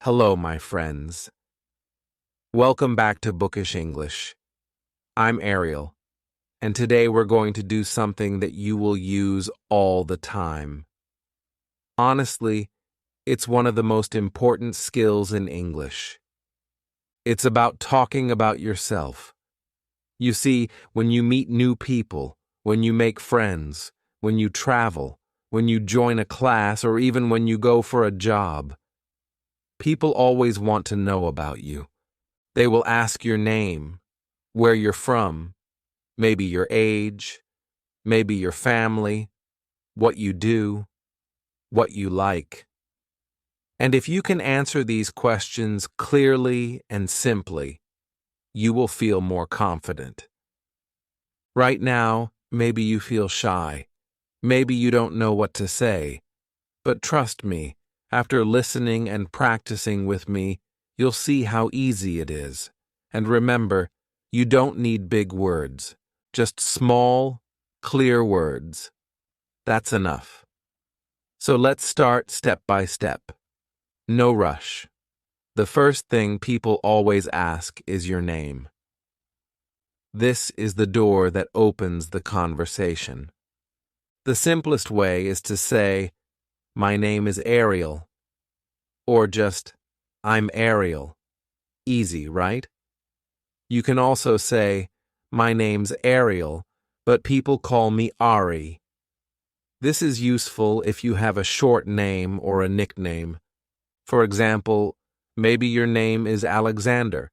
Hello, my friends. Welcome back to Bookish English. I'm Ariel, and today we're going to do something that you will use all the time. Honestly, it's one of the most important skills in English. It's about talking about yourself. You see, when you meet new people, when you make friends, when you travel, when you join a class, or even when you go for a job, people always want to know about you. They will ask your name, where you're from, maybe your age, maybe your family, what you do, what you like. And if you can answer these questions clearly and simply, you will feel more confident. Right now, maybe you feel shy. Maybe you don't know what to say. But trust me, after listening and practicing with me, you'll see how easy it is. And remember, you don't need big words, just small, clear words. That's enough. So let's start step by step. No rush. The first thing people always ask is your name. This is the door that opens the conversation. The simplest way is to say, "My name is Ariel," or just, "I'm Ariel." Easy, right? You can also say, "My name's Ariel, but people call me Ari." This is useful if you have a short name or a nickname. For example, maybe your name is Alexander,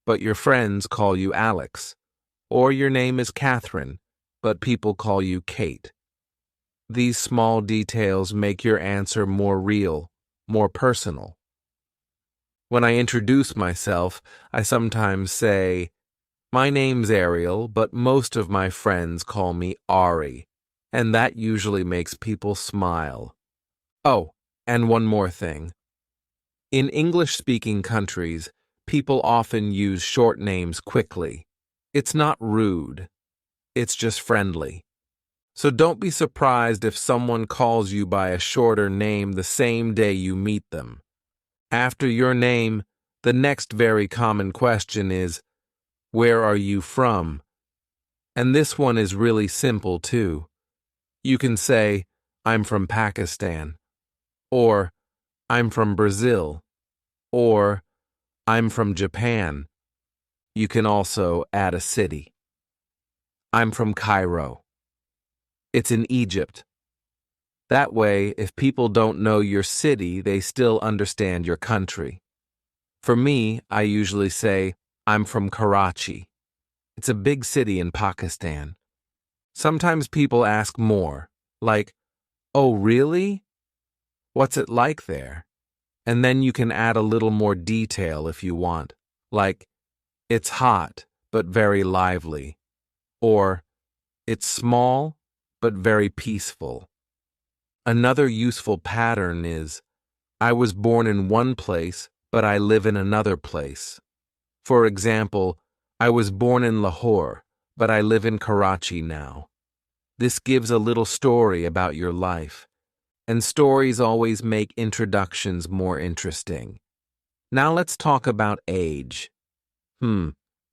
but your friends call you Alex. Or your name is Catherine, but people call you Kate. These small details make your answer more real, more personal. When I introduce myself, I sometimes say, "My name's Ariel, but most of my friends call me Ari," and that usually makes people smile. Oh, and one more thing. In English-speaking countries, people often use short names quickly. It's not rude. It's just friendly. So don't be surprised if someone calls you by a shorter name the same day you meet them. After your name, the next very common question is, "Where are you from?" And this one is really simple too. You can say, "I'm from Pakistan," or "I'm from Brazil," or "I'm from Japan." You can also add a city. "I'm from Cairo." It's in Egypt. That way, if people don't know your city, they still understand your country. For me, I usually say, "I'm from Karachi." It's a big city in Pakistan. Sometimes people ask more, like, "Oh, really? What's it like there?" And then you can add a little more detail if you want, like, "It's hot, but very lively," or "It's small, but very peaceful." Another useful pattern is, "I was born in one place, but I live in another place." For example, "I was born in Lahore, but I live in Karachi now." This gives a little story about your life, and stories always make introductions more interesting. Now let's talk about age.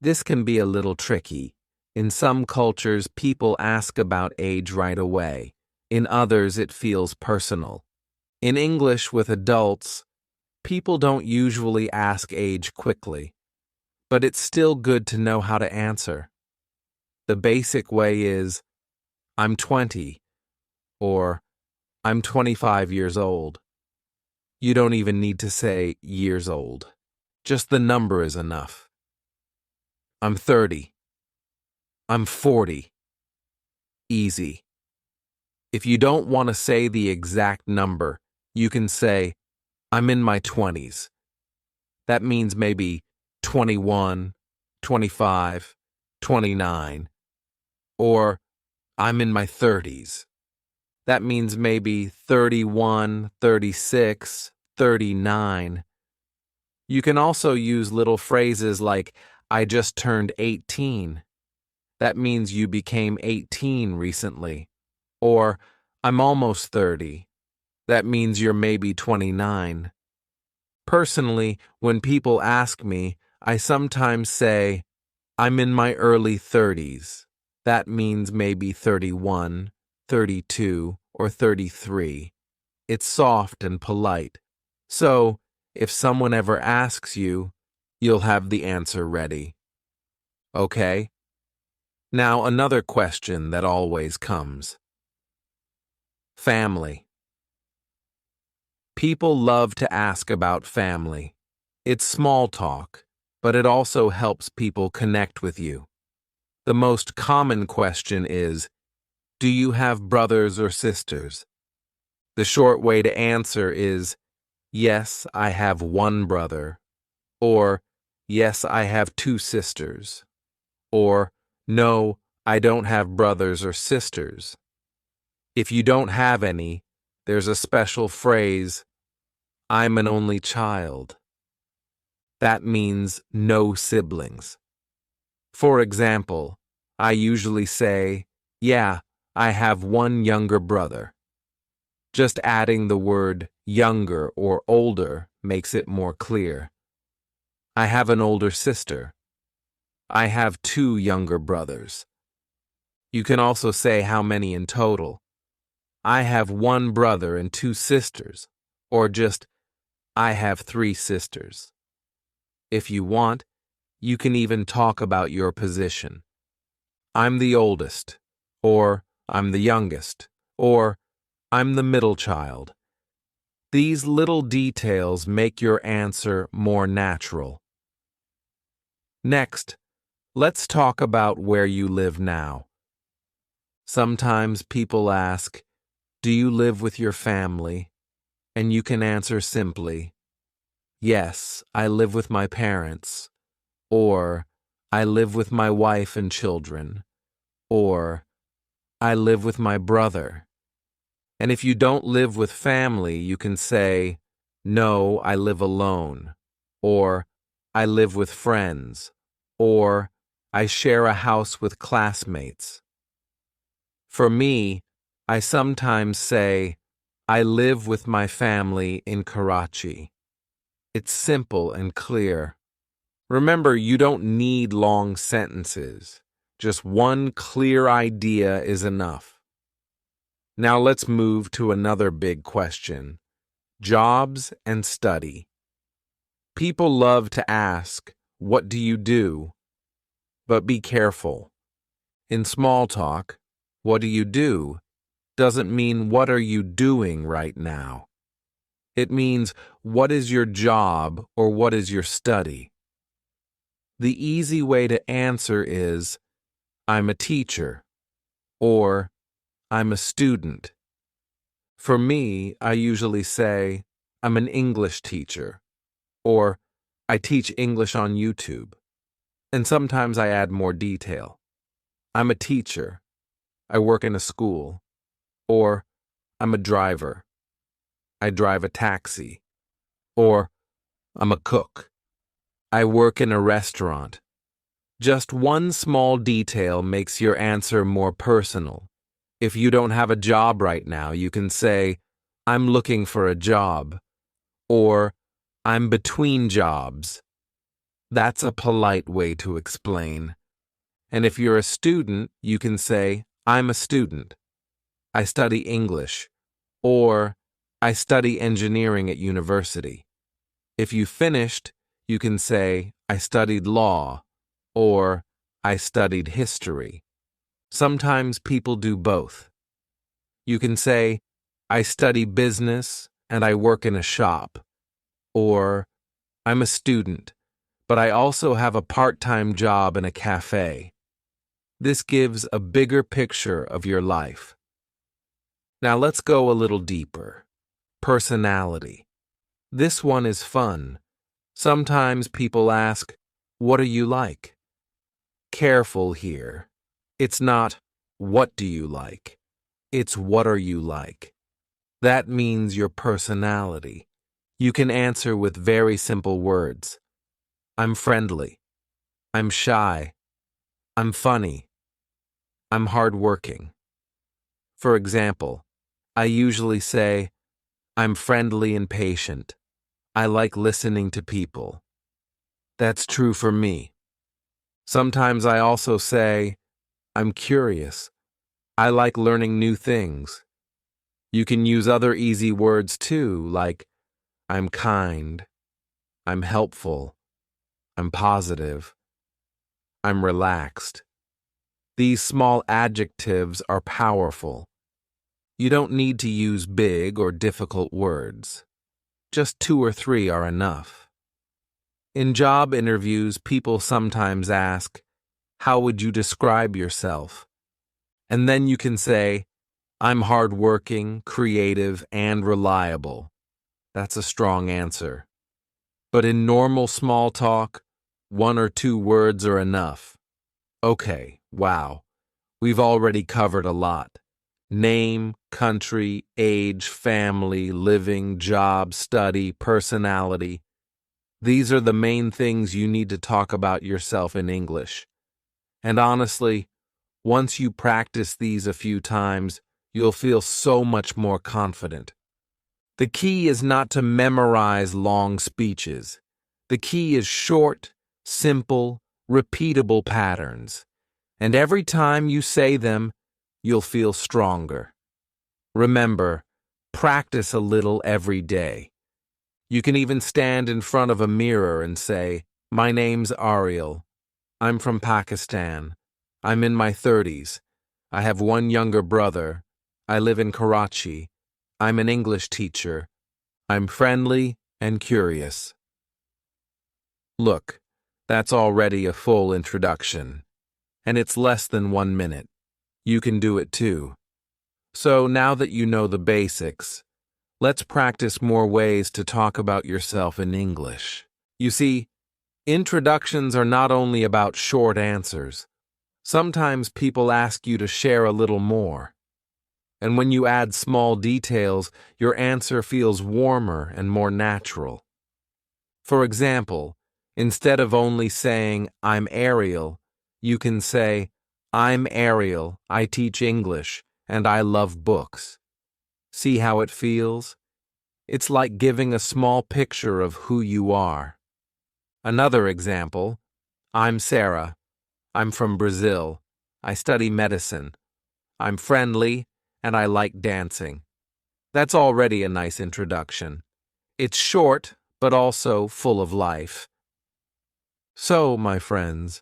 This can be a little tricky. In some cultures, people ask about age right away. In others, it feels personal. In English with adults, people don't usually ask age quickly, but it's still good to know how to answer. The basic way is, "I'm 20," or "I'm 25 years old." You don't even need to say years old. Just the number is enough. "I'm 30." "I'm 40." Easy. If you don't want to say the exact number, you can say, "I'm in my 20s." That means maybe 21, 25, 29. Or, "I'm in my 30s." That means maybe 31, 36, 39. You can also use little phrases like, "I just turned 18." That means you became 18 recently. Or, "I'm almost 30." That means you're maybe 29. Personally, when people ask me, I sometimes say, I'm in my early 30s. That means maybe 31, 32, or 33. It's soft and polite. So, if someone ever asks you, you'll have the answer ready. Okay? Now, another question that always comes. Family. People love to ask about family. It's small talk, but it also helps people connect with you. The most common question is, do you have brothers or sisters? The short way to answer is, yes, I have one brother, or yes, I have two sisters, or no, I don't have brothers or sisters. If you don't have any, there's a special phrase, I'm an only child. That means no siblings. For example, I usually say, yeah, I have one younger brother. Just adding the word younger or older makes it more clear. I have an older sister. I have two younger brothers. You can also say how many in total. I have one brother and two sisters, or just, I have three sisters. If you want, you can even talk about your position. I'm the oldest, or I'm the youngest, or I'm the middle child. These little details make your answer more natural. Next, let's talk about where you live now. Sometimes people ask, do you live with your family? And you can answer simply, yes, I live with my parents, or I live with my wife and children, or I live with my brother. And if you don't live with family, you can say, no, I live alone, or I live with friends, or I share a house with classmates. For me, I sometimes say, I live with my family in Karachi. It's simple and clear. Remember, you don't need long sentences. Just one clear idea is enough. Now let's move to another big question. Jobs and study. People love to ask, what do you do? But be careful. In small talk, what do you do doesn't mean what are you doing right now. It means what is your job or what is your study. The easy way to answer is, I'm a teacher, or I'm a student. For me, I usually say, I'm an English teacher, or I teach English on YouTube. And sometimes I add more detail. I'm a teacher. I work in a school. Or I'm a driver. I drive a taxi. Or I'm a cook. I work in a restaurant. Just one small detail makes your answer more personal. If you don't have a job right now, you can say, I'm looking for a job, or I'm between jobs. That's a polite way to explain. And if you're a student, you can say, I'm a student. I study English, or I study engineering at university. If you finished, you can say, I studied law, or I studied history. Sometimes people do both. You can say, I study business and I work in a shop, or I'm a student, but I also have a part-time job in a cafe. This gives a bigger picture of your life. Now let's go a little deeper. Personality. This one is fun. Sometimes people ask, what are you like? Careful here. It's not, what do you like? It's what are you like? That means your personality. You can answer with very simple words. I'm friendly. I'm shy. I'm funny. I'm hardworking. For example, I usually say, I'm friendly and patient. I like listening to people. That's true for me. Sometimes I also say, I'm curious. I like learning new things. You can use other easy words too, like I'm kind, I'm helpful, I'm positive, I'm relaxed. These small adjectives are powerful. You don't need to use big or difficult words. Just 2 or 3 are enough. In job interviews, people sometimes ask, how would you describe yourself? And then you can say, I'm hardworking, creative, and reliable. That's a strong answer. But in normal small talk, 1 or 2 words are enough. Okay, wow. We've already covered a lot. Name, country, age, family, living, job, study, personality. These are the main things you need to talk about yourself in English. And honestly, once you practice these a few times, you'll feel so much more confident. The key is not to memorize long speeches. The key is short, simple, repeatable patterns. And every time you say them, you'll feel stronger. Remember, practice a little every day. You can even stand in front of a mirror and say, my name's Ariel. I'm from Pakistan. I'm in my 30s. I have 1 younger brother. I live in Karachi. I'm an English teacher. I'm friendly and curious. Look, that's already a full introduction. And it's less than 1 minute. You can do it too. So now that you know the basics, let's practice more ways to talk about yourself in English. You see, introductions are not only about short answers. Sometimes people ask you to share a little more. And when you add small details, your answer feels warmer and more natural. For example, instead of only saying, I'm Ariel, you can say, I'm Ariel, I teach English, and I love books. See how it feels? It's like giving a small picture of who you are. Another example, I'm Sarah. I'm from Brazil. I study medicine. I'm friendly, and I like dancing. That's already a nice introduction. It's short, but also full of life. So, my friends,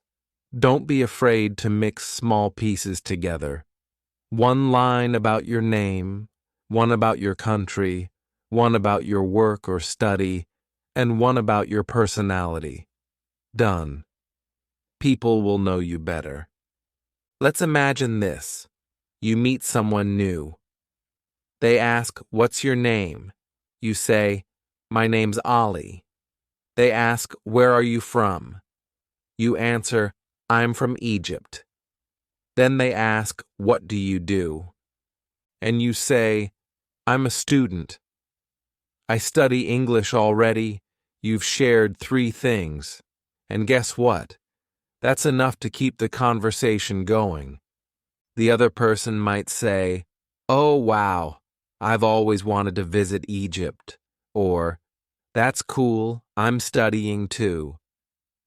don't be afraid to mix small pieces together. 1 line about your name, 1 about your country, 1 about your work or study, and 1 about your personality. Done. People will know you better. Let's imagine this. You meet someone new. They ask, what's your name? You say, my name's Ali. They ask, where are you from? You answer, I'm from Egypt. Then they ask, what do you do? And you say, I'm a student. I study English already. You've shared 3 things. And guess what? That's enough to keep the conversation going. The other person might say, oh, wow, I've always wanted to visit Egypt. Or, that's cool, I'm studying too.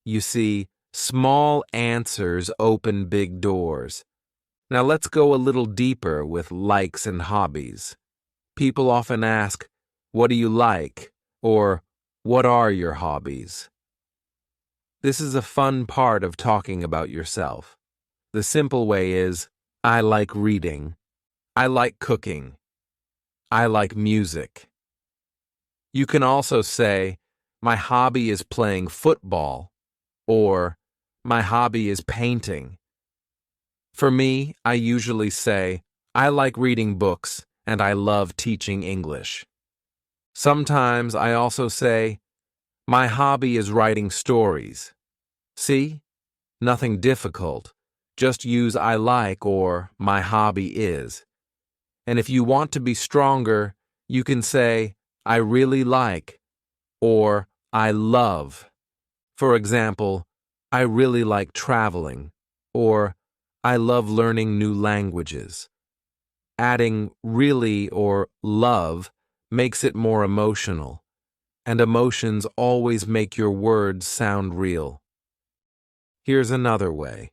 You see, small answers open big doors. Now let's go a little deeper with likes and hobbies. People often ask, what do you like? Or, what are your hobbies? This is a fun part of talking about yourself. The simple way is, I like reading. I like cooking. I like music. You can also say, my hobby is playing football, or my hobby is painting. For me, I usually say, I like reading books and I love teaching English. Sometimes I also say, my hobby is writing stories. See? Nothing difficult. Just use I like or my hobby is. And if you want to be stronger, you can say, I really like, or I love. For example, I really like traveling, or I love learning new languages. Adding really or love makes it more emotional. and emotions always make your words sound real. Here's another way.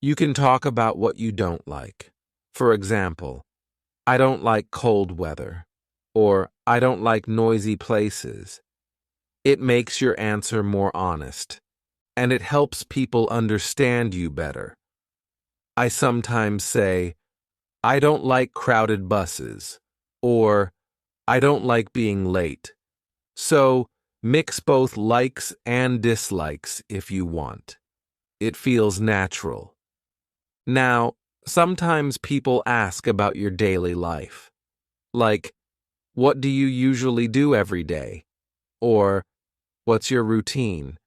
You can talk about what you don't like. For example, I don't like cold weather, or I don't like noisy places. It makes your answer more honest, and it helps people understand you better. I sometimes say, I don't like crowded buses, or I don't like being late. So, mix both likes and dislikes if you want. It feels natural. Now, sometimes people ask about your daily life. Like, what do you usually do every day? Or, what's your routine?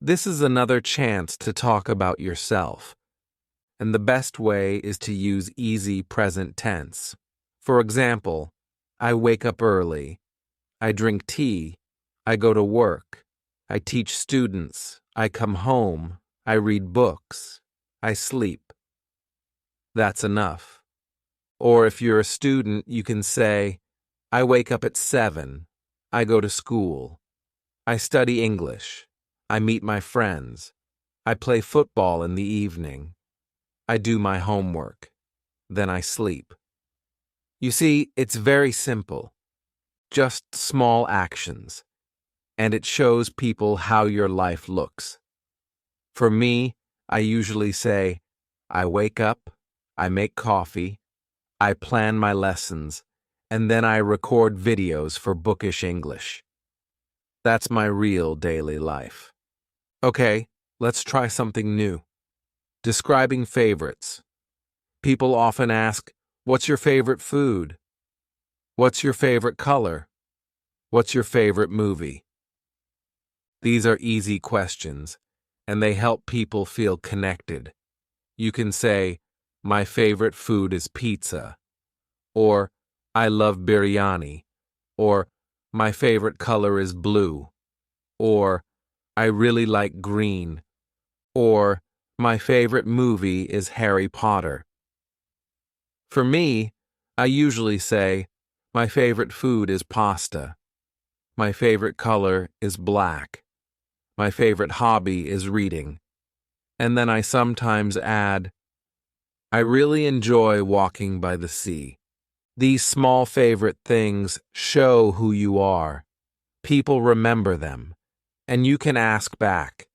This is another chance to talk about yourself. And the best way is to use easy present tense. For example, I wake up early. I drink tea. I go to work. I teach students. I come home. I read books. I sleep. That's enough. Or if you're a student, you can say, I wake up at 7. I go to school. I study English. I meet my friends. I play football in the evening. I do my homework. Then I sleep. You see, it's very simple. Just small actions. And it shows people how your life looks. For me, I usually say, I wake up, I make coffee, I plan my lessons, and then I record videos for Bookish English. That's my real daily life. Okay, let's try something new. Describing favorites. People often ask, what's your favorite food? What's your favorite color? What's your favorite movie? These are easy questions, and they help people feel connected. You can say, my favorite food is pizza, or I love biryani, or my favorite color is blue, or I really like green, or my favorite movie is Harry Potter. For me, I usually say, my favorite food is pasta. My favorite color is black. My favorite hobby is reading. And then I sometimes add, I really enjoy walking by the sea. These small favorite things show who you are. People remember them, and you can ask back.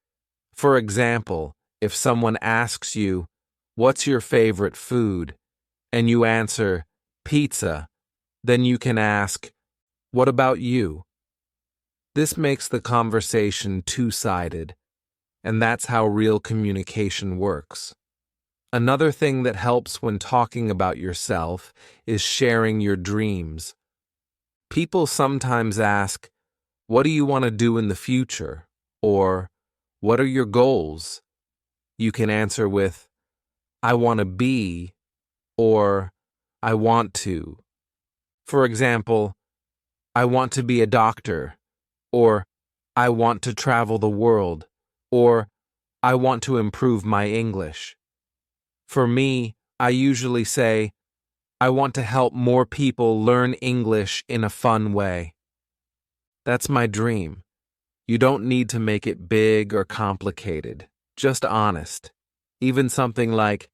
For example, if someone asks you, what's your favorite food? And you answer, pizza, then you can ask, what about you? This makes the conversation two-sided, and that's how real communication works. Another thing that helps when talking about yourself is sharing your dreams. People sometimes ask, what do you want to do in the future? Or, what are your goals? You can answer with, I want to be, or I want to. For example, I want to be a doctor, or I want to travel the world, or I want to improve my English. For me, I usually say, I want to help more people learn English in a fun way. That's my dream. You don't need to make it big or complicated, just honest. Even something like,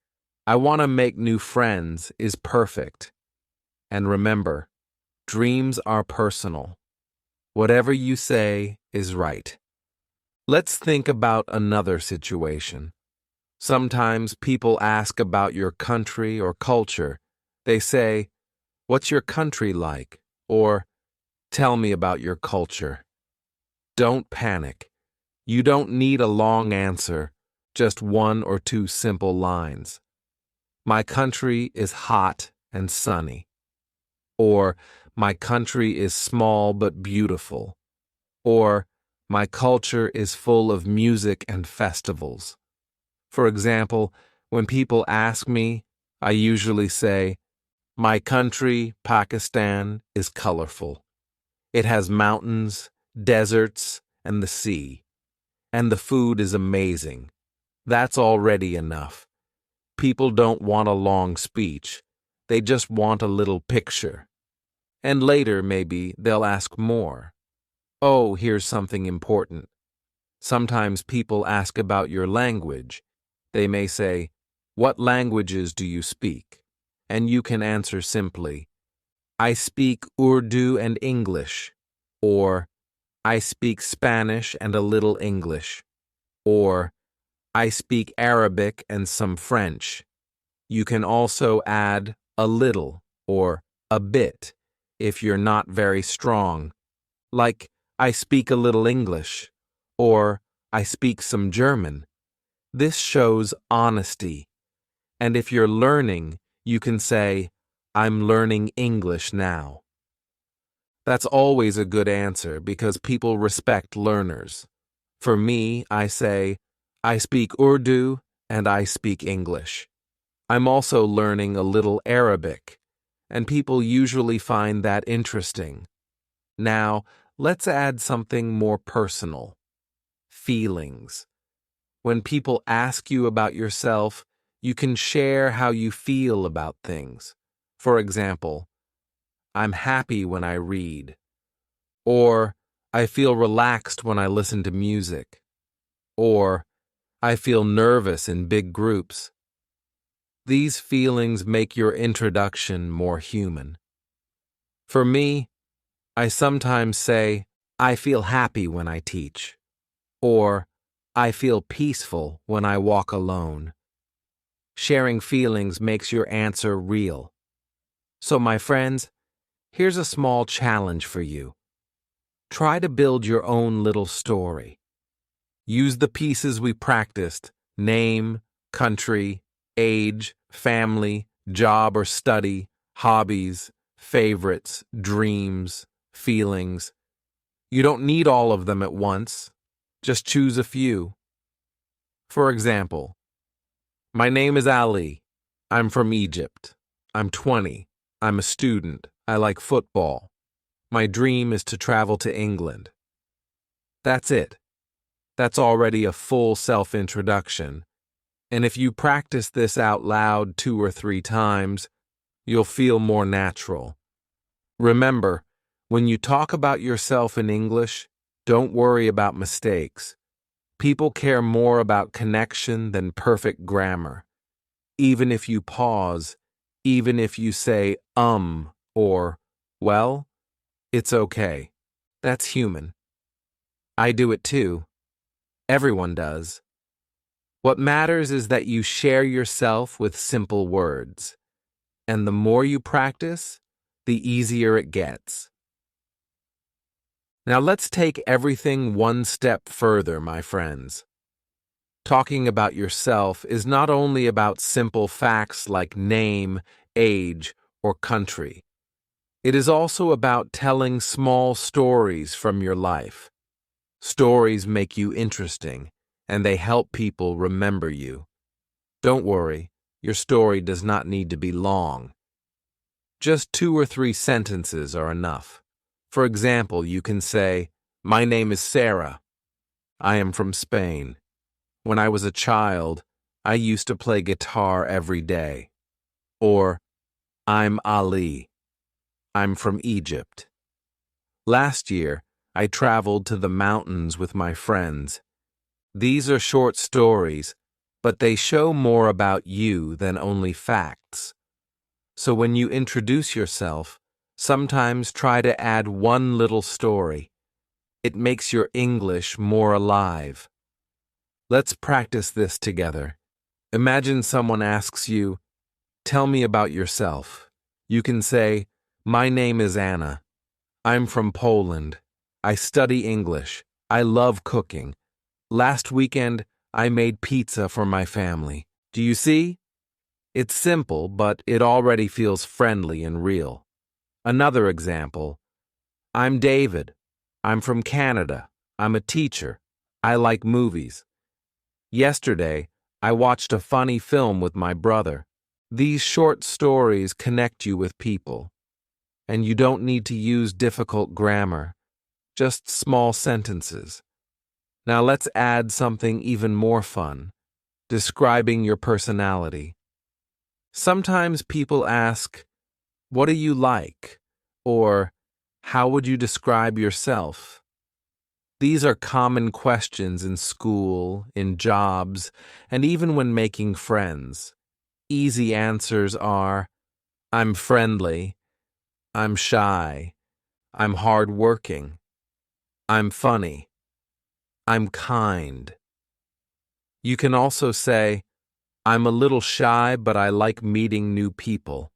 I want to make new friends is perfect. And remember, dreams are personal. Whatever you say is right. Let's think about another situation. Sometimes people ask about your country or culture. They say, what's your country like? Or, tell me about your culture. Don't panic. You don't need a long answer, just 1 or 2 simple lines. My country is hot and sunny. Or, my country is small but beautiful. Or, my culture is full of music and festivals. For example, when people ask me, I usually say, my country, Pakistan, is colorful. It has mountains, deserts, and the sea. And the food is amazing. That's already enough. People don't want a long speech. They just want a little picture. And later, maybe, they'll ask more. Oh, here's something important. Sometimes people ask about your language. They may say, "What languages do you speak?" And you can answer simply, "I speak Urdu and English," or "I speak Spanish and a little English," or "I speak Arabic and some French." You can also add a little or a bit if you're not very strong, like "I speak a little English," or "I speak some German." This shows honesty. And if you're learning, you can say, "I'm learning English now." That's always a good answer because people respect learners. For me, I say, "I speak Urdu and I speak English." I'm also learning a little Arabic, and people usually find that interesting. Now, let's add something more personal. Feelings. When people ask you about yourself, you can share how you feel about things. For example, "I'm happy when I read," or "I feel relaxed when I listen to music," or "I feel nervous in big groups." These feelings make your introduction more human. For me, I sometimes say, "I feel happy when I teach," or "I feel peaceful when I walk alone." Sharing feelings makes your answer real. So, my friends, here's a small challenge for you. Try to build your own little story. Use the pieces we practiced: name, country, age, family, job or study, hobbies, favorites, dreams, feelings. You don't need all of them at once. Just choose a few. For example, "My name is Ali. I'm from Egypt. I'm 20. I'm a student. I like football. My dream is to travel to England." That's it. That's already a full self-introduction. And if you practice this out loud 2 or 3 times, you'll feel more natural. Remember, when you talk about yourself in English, don't worry about mistakes. People care more about connection than perfect grammar. Even if you pause, even if you say or "well," it's okay. That's human. I do it too. Everyone does. What matters is that you share yourself with simple words. And the more you practice, the easier it gets. Now let's take everything one step further, my friends. Talking about yourself is not only about simple facts like name, age, or country. It is also about telling small stories from your life. Stories make you interesting, and they help people remember you. Don't worry, your story does not need to be long. Just 2 or 3 sentences are enough. For example, you can say, "My name is Sarah. I am from Spain. When I was a child, I used to play guitar every day." Or, "I'm Ali. I'm from Egypt. Last year, I traveled to the mountains with my friends." These are short stories, but they show more about you than only facts. So when you introduce yourself, sometimes try to add one little story. It makes your English more alive. Let's practice this together. Imagine someone asks you, "Tell me about yourself." You can say, "My name is Anna. I'm from Poland. I study English. I love cooking. Last weekend, I made pizza for my family." Do you see? It's simple, but it already feels friendly and real. Another example: "I'm David. I'm from Canada. I'm a teacher. I like movies. Yesterday, I watched a funny film with my brother." These short stories connect you with people, and you don't need to use difficult grammar, just small sentences. Now let's add something even more fun: describing your personality. Sometimes people ask, "What do you like?" or "How would you describe yourself?" These are common questions in school, in jobs, and even when making friends. Easy answers are, I'm friendly, I'm shy, I'm hardworking, I'm funny, I'm kind. You can also say, I'm a little shy, but I like meeting new people.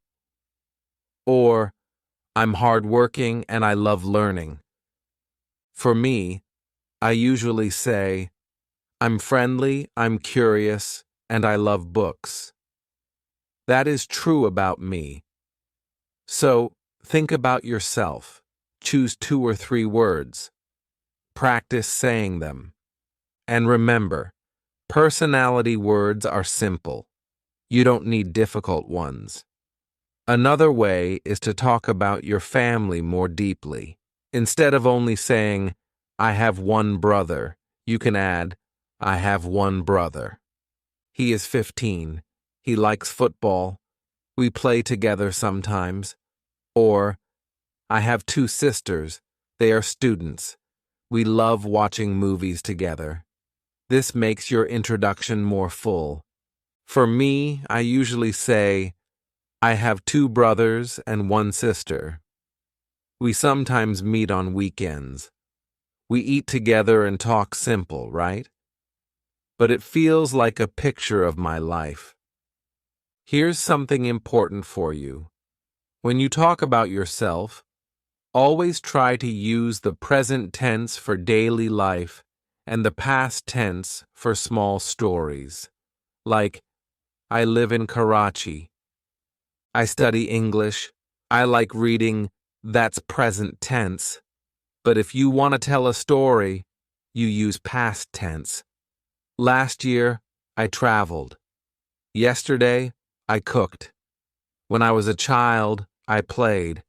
Or, I'm hardworking and I love learning. For me, I usually say, I'm friendly, I'm curious, and I love books. That is true about me. So, think about yourself. Choose 2 or 3 words. Practice saying them. And remember, personality words are simple. You don't need difficult ones. Another way is to talk about your family more deeply. Instead of only saying, I have one brother, you can add, I have one brother. He is 15. He likes football. We play together sometimes. Or, I have 2 sisters. They are students. We love watching movies together. This makes your introduction more full. For me, I usually say, I have 2 brothers and 1 sister. We sometimes meet on weekends. We eat together and talk simple, right? But it feels like a picture of my life. Here's something important for you. When you talk about yourself, always try to use the present tense for daily life and the past tense for small stories. Like, I live in Karachi. I study English. I like reading. That's present tense. But if you want to tell a story, you use past tense. Last year, I traveled. Yesterday, I cooked. When I was a child, I played.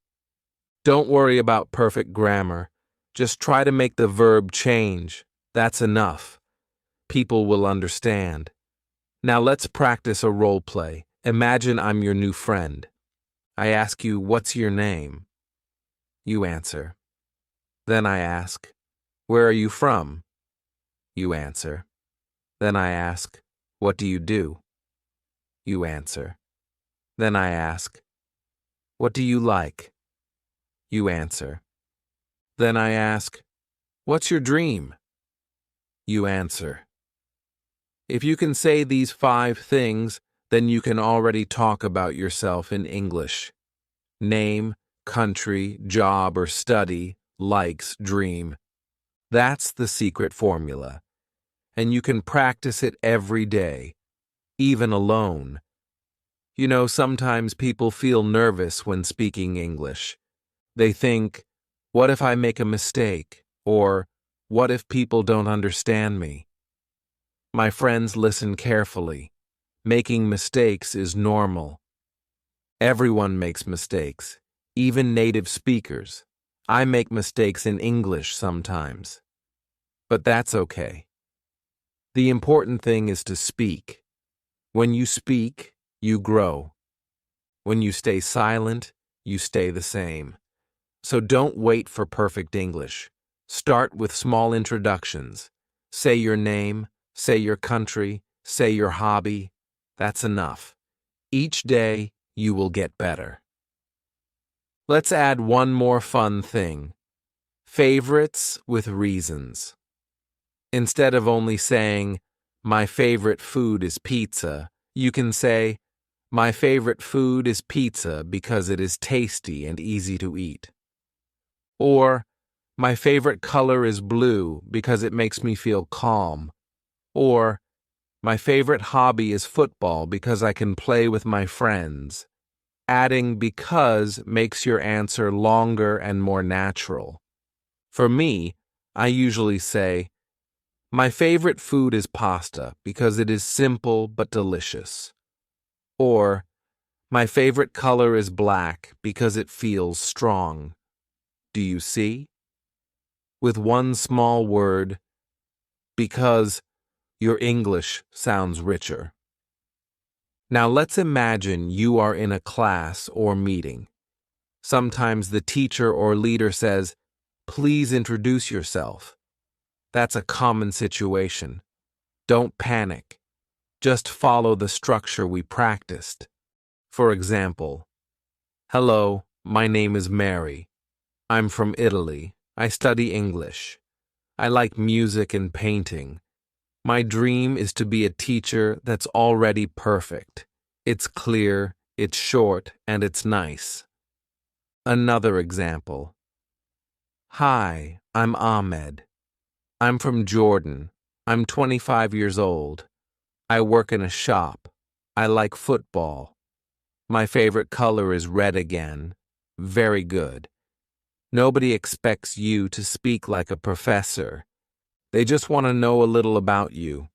Don't worry about perfect grammar. Just try to make the verb change. That's enough. People will understand. Now let's practice a role play. Imagine I'm your new friend. I ask you, what's your name? You answer. Then I ask, where are you from? You answer. Then I ask, what do you do? You answer. Then I ask, what do you like? You answer. Then I ask, what's your dream? You answer. If you can say these 5 things, then you can already talk about yourself in English. Name, country, job or study, likes, dream. That's the secret formula. And you can practice it every day, even alone. You know, sometimes people feel nervous when speaking English. They think, what if I make a mistake? Or, what if people don't understand me? My friends, listen carefully. Making mistakes is normal. Everyone makes mistakes, even native speakers. I make mistakes in English sometimes. But that's okay. The important thing is to speak. When you speak, you grow. When you stay silent, you stay the same. So don't wait for perfect English. Start with small introductions. Say your name, say your country, say your hobby. That's enough. Each day, you will get better. Let's add one more fun thing. Favorites with reasons. Instead of only saying, my favorite food is pizza, you can say, my favorite food is pizza because it is tasty and easy to eat. Or, my favorite color is blue because it makes me feel calm. Or, my favorite hobby is football because I can play with my friends. Adding because makes your answer longer and more natural. For me, I usually say, my favorite food is pasta because it is simple but delicious. Or, my favorite color is black because it feels strong. Do you see? With one small word, because your English sounds richer. Now let's imagine you are in a class or meeting. Sometimes the teacher or leader says, please introduce yourself. That's a common situation. Don't panic. Just follow the structure we practiced. For example, hello, my name is Mary. I'm from Italy. I study English. I like music and painting. My dream is to be a teacher that's already perfect. It's clear, it's short, and it's nice. Another example. Hi, I'm Ahmed. I'm from Jordan. I'm 25 years old. I work in a shop. I like football. My favorite color is red again. Very good. Nobody expects you to speak like a professor. They just want to know a little about you.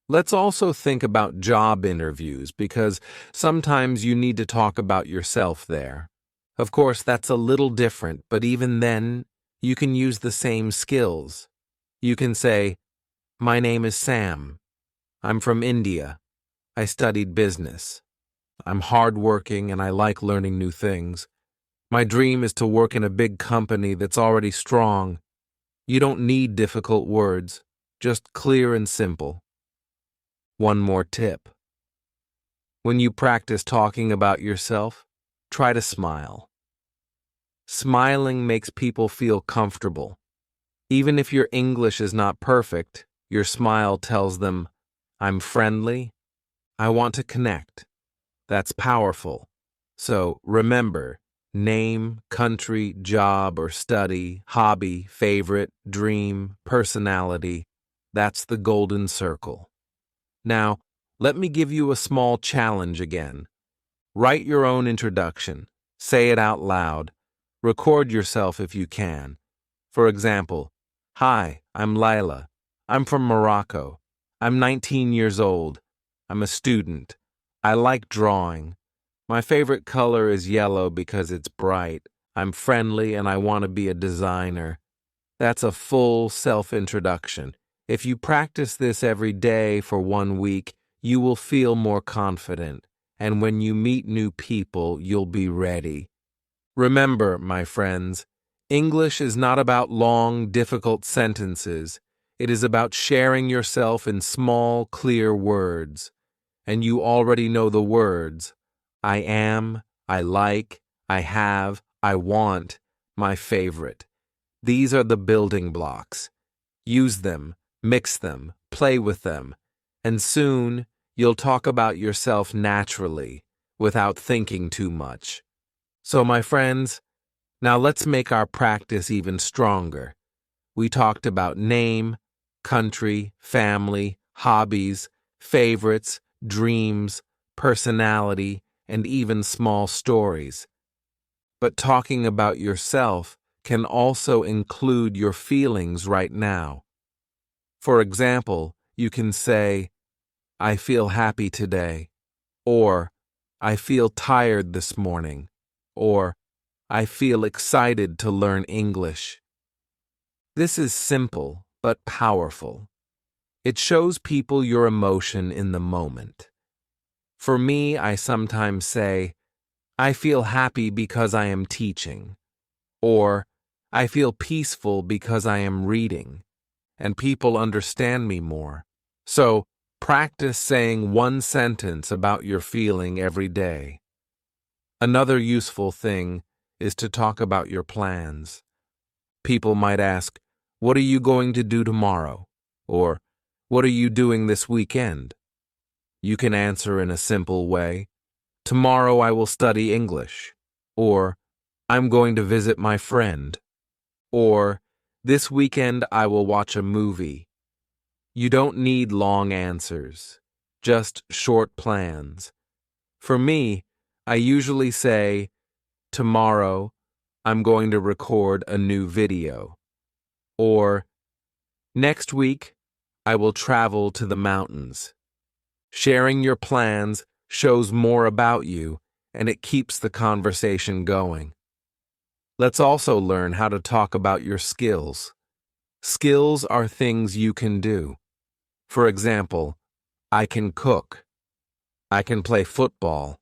Let's also think about job interviews because sometimes you need to talk about yourself there. Of course, that's a little different, but even then, you can use the same skills. You can say, my name is Sam. I'm from India. I studied business. I'm hardworking and I like learning new things. My dream is to work in a big company that's already strong. You don't need difficult words, just clear and simple. One more tip. When you practice talking about yourself, try to smile. Smiling makes people feel comfortable. Even if your English is not perfect, your smile tells them, I'm friendly. I want to connect. That's powerful. So remember, name, country, job or study, hobby, favorite, dream, personality. That's the golden circle. Now, let me give you a small challenge again. Write your own introduction. Say it out loud. Record yourself if you can. For example, hi, I'm Lila. I'm from Morocco. I'm 19 years old. I'm a student. I like drawing. My favorite color is yellow because it's bright. I'm friendly and I want to be a designer. That's a full self-introduction. If you practice this every day for 1 week, you will feel more confident. And when you meet new people, you'll be ready. Remember, my friends, English is not about long, difficult sentences. It is about sharing yourself in small, clear words. And you already know the words. I am, I like, I have, I want, my favorite. These are the building blocks. Use them, mix them, play with them, and soon you'll talk about yourself naturally, without thinking too much. So, my friends, now let's make our practice even stronger. We talked about name, country, family, hobbies, favorites, dreams, personality, and even small stories. But talking about yourself can also include your feelings right now. For example, you can say, I feel happy today, or I feel tired this morning, or I feel excited to learn English. This is simple but powerful. It shows people your emotion in the moment. For me, I sometimes say, I feel happy because I am teaching, or I feel peaceful because I am reading, and people understand me more. So, practice saying one sentence about your feeling every day. Another useful thing is to talk about your plans. People might ask, what are you going to do tomorrow? Or, what are you doing this weekend? You can answer in a simple way. Tomorrow I will study English. Or, I'm going to visit my friend. Or, this weekend I will watch a movie. You don't need long answers, just short plans. For me, I usually say, tomorrow I'm going to record a new video. Or, next week I will travel to the mountains. Sharing your plans shows more about you, and it keeps the conversation going. Let's also learn how to talk about your skills. Skills are things you can do. For example, I can cook. I can play football.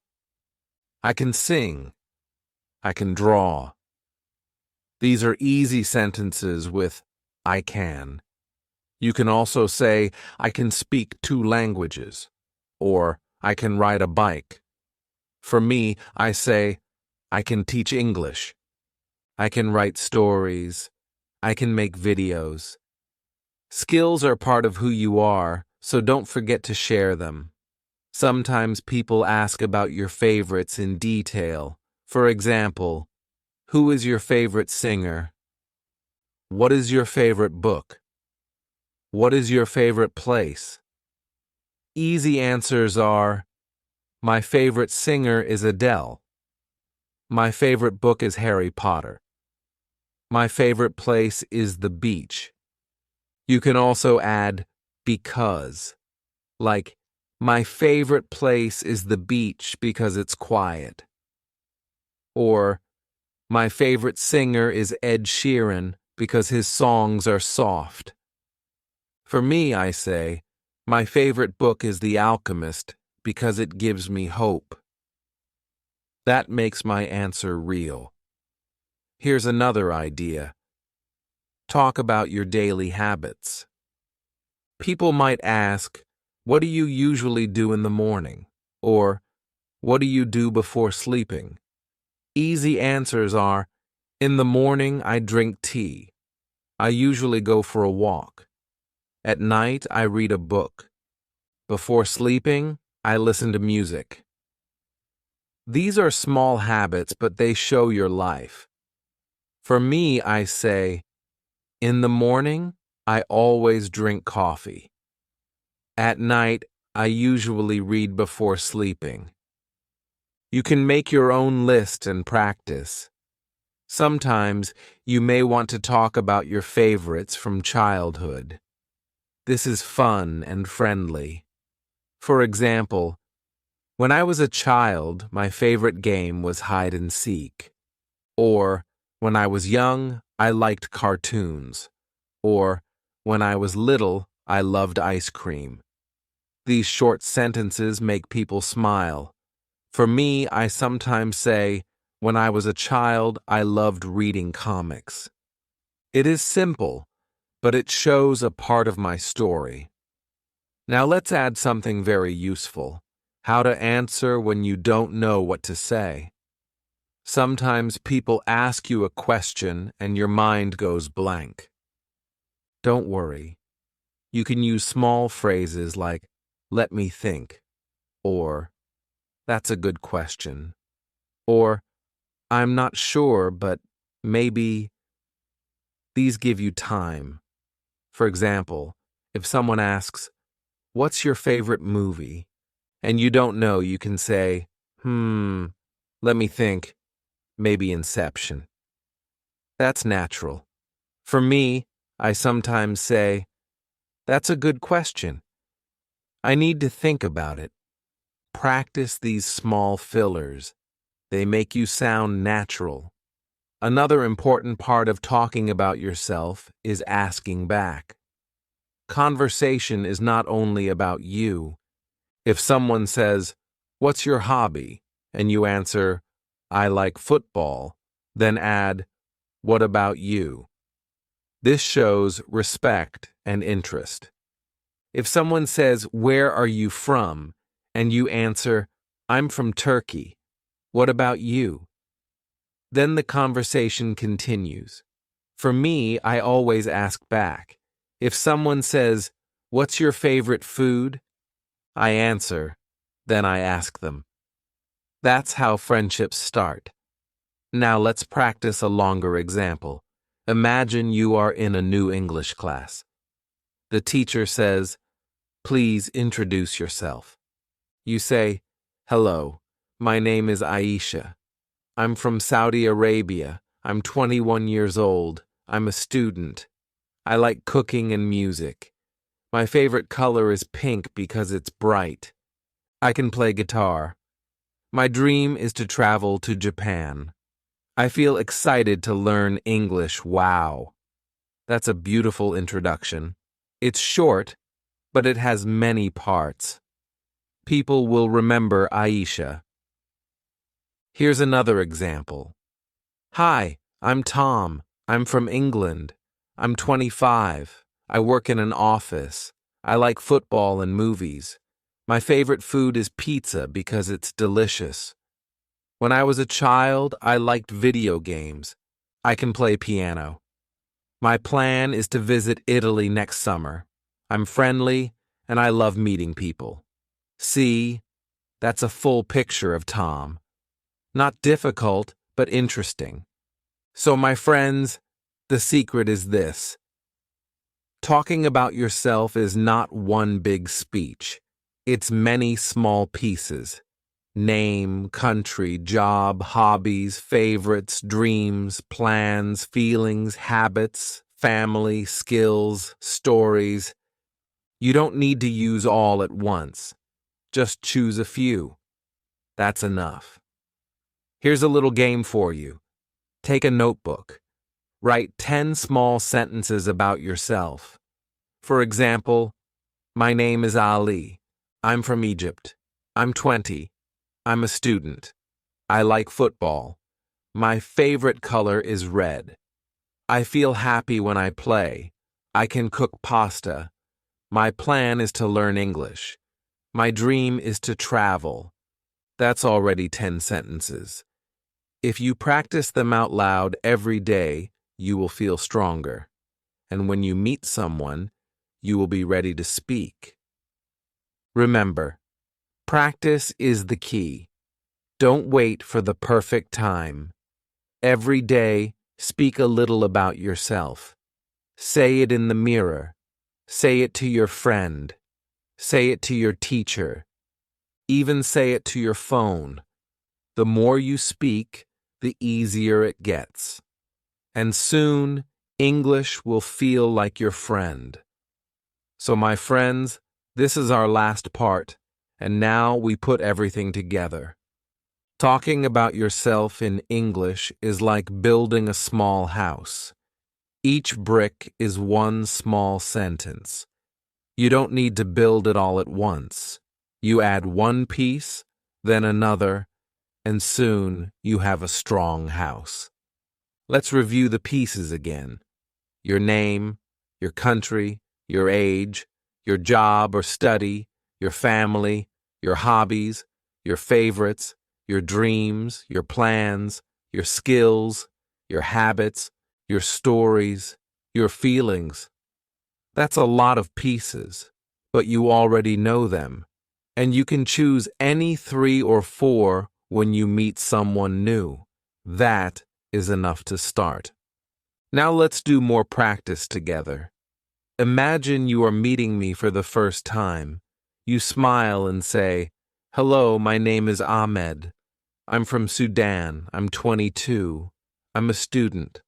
I can sing. I can draw. These are easy sentences with I can. You can also say, I can speak 2 languages, or I can ride a bike. For me, I say, I can teach English. I can write stories. I can make videos. Skills are part of who you are, so don't forget to share them. Sometimes people ask about your favorites in detail. For example, who is your favorite singer? What is your favorite book? What is your favorite place? Easy answers are, my favorite singer is Adele. My favorite book is Harry Potter. My favorite place is the beach. You can also add because, like, my favorite place is the beach because it's quiet. Or, my favorite singer is Ed Sheeran because his songs are soft. For me, I say, my favorite book is The Alchemist because it gives me hope. That makes my answer real. Here's another idea. Talk about your daily habits. People might ask, what do you usually do in the morning? Or, what do you do before sleeping? Easy answers are, in the morning I drink tea. I usually go for a walk. At night I read a book. Before sleeping, I listen to music. These are small habits, but they show your life. For me, I say, in the morning, I always drink coffee. At night, I usually read before sleeping. You can make your own list and practice. Sometimes you may want to talk about your favorites from childhood. This is fun and friendly. For example, when I was a child, my favorite game was hide and seek. Or, when I was young, I liked cartoons. Or, when I was little, I loved ice cream. These short sentences make people smile. For me, I sometimes say, when I was a child, I loved reading comics. It is simple, but it shows a part of my story. Now let's add something very useful. How to answer when you don't know what to say. Sometimes people ask you a question and your mind goes blank. Don't worry. You can use small phrases like, let me think, or, that's a good question, or, I'm not sure, but maybe. These give you time. For example, if someone asks, what's your favorite movie? And you don't know, you can say, let me think, maybe Inception. That's natural. For me, I sometimes say, that's a good question. I need to think about it. Practice these small fillers. They make you sound natural. Another important part of talking about yourself is asking back. Conversation is not only about you. If someone says, what's your hobby? And you answer, I like football, then add, what about you? This shows respect and interest. If someone says, where are you from? And you answer, I'm from Turkey. What about you? Then the conversation continues. For me, I always ask back. If someone says, what's your favorite food? I answer, then I ask them. That's how friendships start. Now let's practice a longer example. Imagine you are in a new English class. The teacher says, please introduce yourself. You say, hello, my name is Aisha. I'm from Saudi Arabia. I'm 21 years old. I'm a student. I like cooking and music. My favorite color is pink because it's bright. I can play guitar. My dream is to travel to Japan. I feel excited to learn English. Wow. That's a beautiful introduction. It's short, but it has many parts. People will remember Aisha. Here's another example. Hi, I'm Tom. I'm from England. I'm 25. I work in an office. I like football and movies. My favorite food is pizza because it's delicious. When I was a child, I liked video games. I can play piano. My plan is to visit Italy next summer. I'm friendly, and I love meeting people. See, that's a full picture of Tom. Not difficult, but interesting. So, my friends, the secret is this. Talking about yourself is not one big speech. It's many small pieces. Name, country, job, hobbies, favorites, dreams, plans, feelings, habits, family, skills, stories. You don't need to use all at once. Just choose a few. That's enough. Here's a little game for you. Take a notebook. Write 10 small sentences about yourself. For example, my name is Ali. I'm from Egypt. I'm 20. I'm a student. I like football. My favorite color is red. I feel happy when I play. I can cook pasta. My plan is to learn English. My dream is to travel. That's already 10 sentences. If you practice them out loud every day, you will feel stronger. And when you meet someone, you will be ready to speak. Remember, practice is the key. Don't wait for the perfect time. Every day, speak a little about yourself. Say it in the mirror. Say it to your friend. Say it to your teacher. Even say it to your phone. The more you speak, the easier it gets. And soon, English will feel like your friend. So, my friends, this is our last part, and now we put everything together. Talking about yourself in English is like building a small house. Each brick is one small sentence. You don't need to build it all at once. You add one piece, then another, and soon you have a strong house. Let's review the pieces again. Your name, your country, your age, your job or study, your family, your hobbies, your favorites, your dreams, your plans, your skills, your habits, your stories, your feelings. That's a lot of pieces, but you already know them, and you can choose any 3 or 4 when you meet someone new. That is enough to start. Now let's do more practice together. Imagine you are meeting me for the first time. You smile and say, "Hello, my name is Ahmed. I'm from Sudan. I'm 22. I'm a student.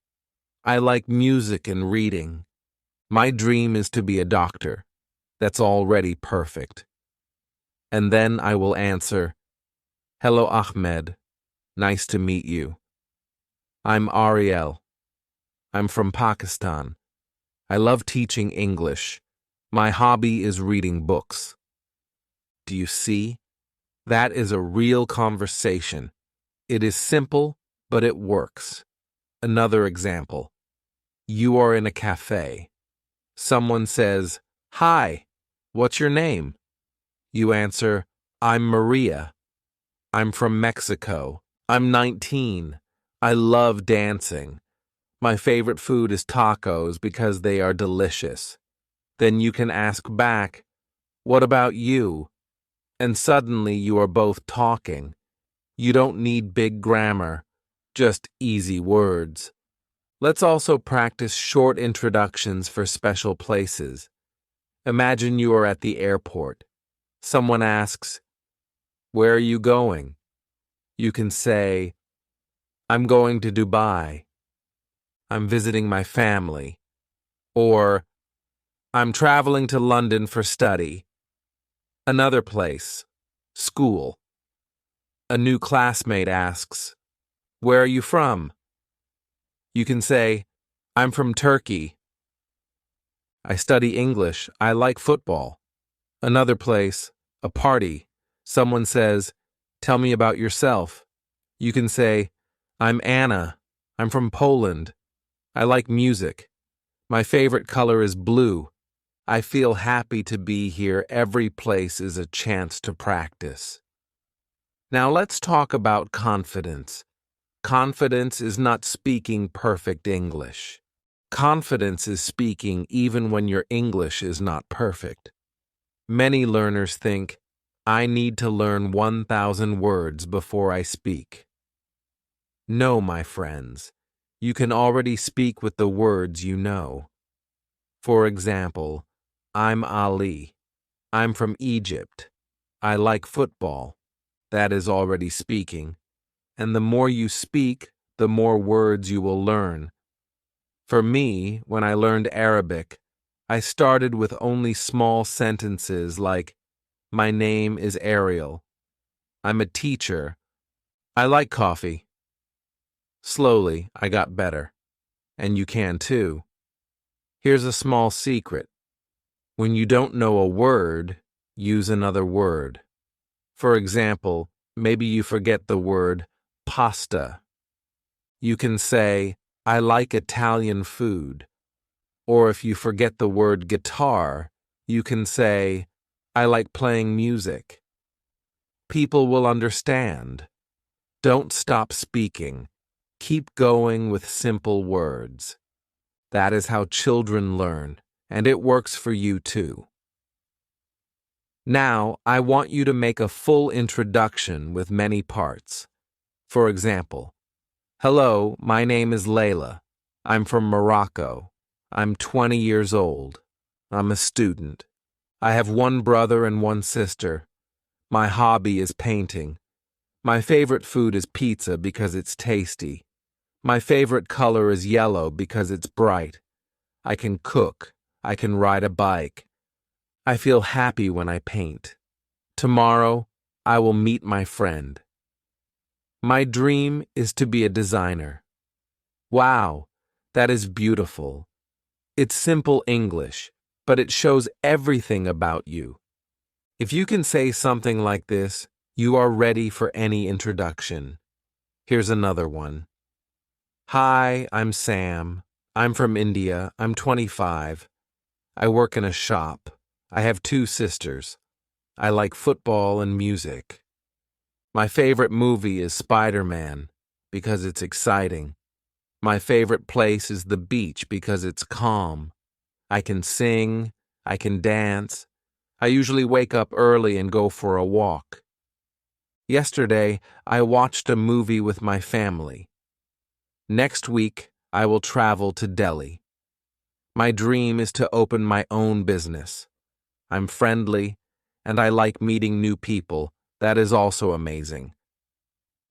I like music and reading. My dream is to be a doctor." That's already perfect. And then I will answer, "Hello, Ahmed. Nice to meet you. I'm Ariel. I'm from Pakistan. I love teaching English. My hobby is reading books." Do you see? That is a real conversation. It is simple, but it works. Another example. You are in a cafe. Someone says, "Hi, what's your name?" You answer, "I'm Maria. I'm from Mexico. I'm 19. I love dancing. My favorite food is tacos because they are delicious." Then you can ask back, "What about you?" And suddenly you are both talking. You don't need big grammar, just easy words. Let's also practice short introductions for special places. Imagine you are at the airport. Someone asks, "Where are you going?" You can say, "I'm going to Dubai. I'm visiting my family." Or, "I'm traveling to London for study." Another place, school. A new classmate asks, "Where are you from?" You can say, "I'm from Turkey. I study English. I like football." Another place, a party. Someone says, "Tell me about yourself." You can say, "I'm Anna. I'm from Poland. I like music. My favorite color is blue." I feel happy to be here. Every place is a chance to practice. Now let's talk about confidence. Confidence is not speaking perfect English. Confidence is speaking even when your English is not perfect. Many learners think, I need to learn 1,000 words before I speak. No, my friends, you can already speak with the words you know. For example, I'm Ali. I'm from Egypt. I like football. That is already speaking. And the more you speak, the more words you will learn. For me, when I learned Arabic, I started with only small sentences like, my name is Ariel. I'm a teacher. I like coffee. Slowly, I got better. And you can too. Here's a small secret. When you don't know a word, use another word. For example, maybe you forget the word pasta. You can say, I like Italian food. Or if you forget the word guitar, you can say, I like playing music. People will understand. Don't stop speaking. Keep going with simple words. That is how children learn, and it works for you too. Now, I want you to make a full introduction with many parts. For example, hello, my name is Layla. I'm from Morocco. I'm 20 years old. I'm a student. I have one brother and one sister. My hobby is painting. My favorite food is pizza because it's tasty. My favorite color is yellow because it's bright. I can cook. I can ride a bike. I feel happy when I paint. Tomorrow, I will meet my friend. My dream is to be a designer. Wow, that is beautiful. It's simple English, but it shows everything about you. If you can say something like this, you are ready for any introduction. Here's another one. Hi, I'm Sam. I'm from India. I'm 25. I work in a shop. I have 2 sisters. I like football and music. My favorite movie is Spider-Man because it's exciting. My favorite place is the beach because it's calm. I can sing. I can dance. I usually wake up early and go for a walk. Yesterday, I watched a movie with my family. Next week, I will travel to Delhi. My dream is to open my own business. I'm friendly, and I like meeting new people. That is also amazing.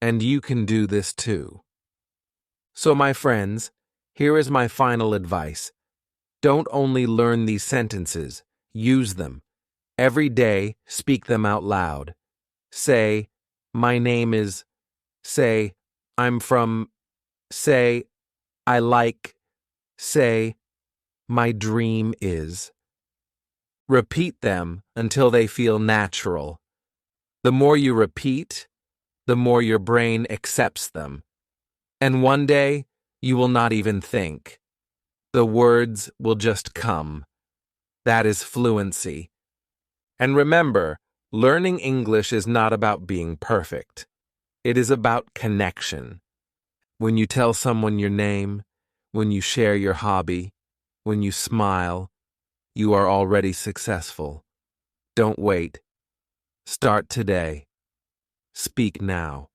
And you can do this too. So, my friends, here is my final advice. Don't only learn these sentences, use them. Every day, speak them out loud. Say, my name is, say, I'm from, say, I like, say, my dream is. Repeat them until they feel natural. The more you repeat, the more your brain accepts them. And one day, you will not even think. The words will just come. That is fluency. And remember, learning English is not about being perfect. It is about connection. When you tell someone your name, when you share your hobby, when you smile, you are already successful. Don't wait. Start today. Speak now.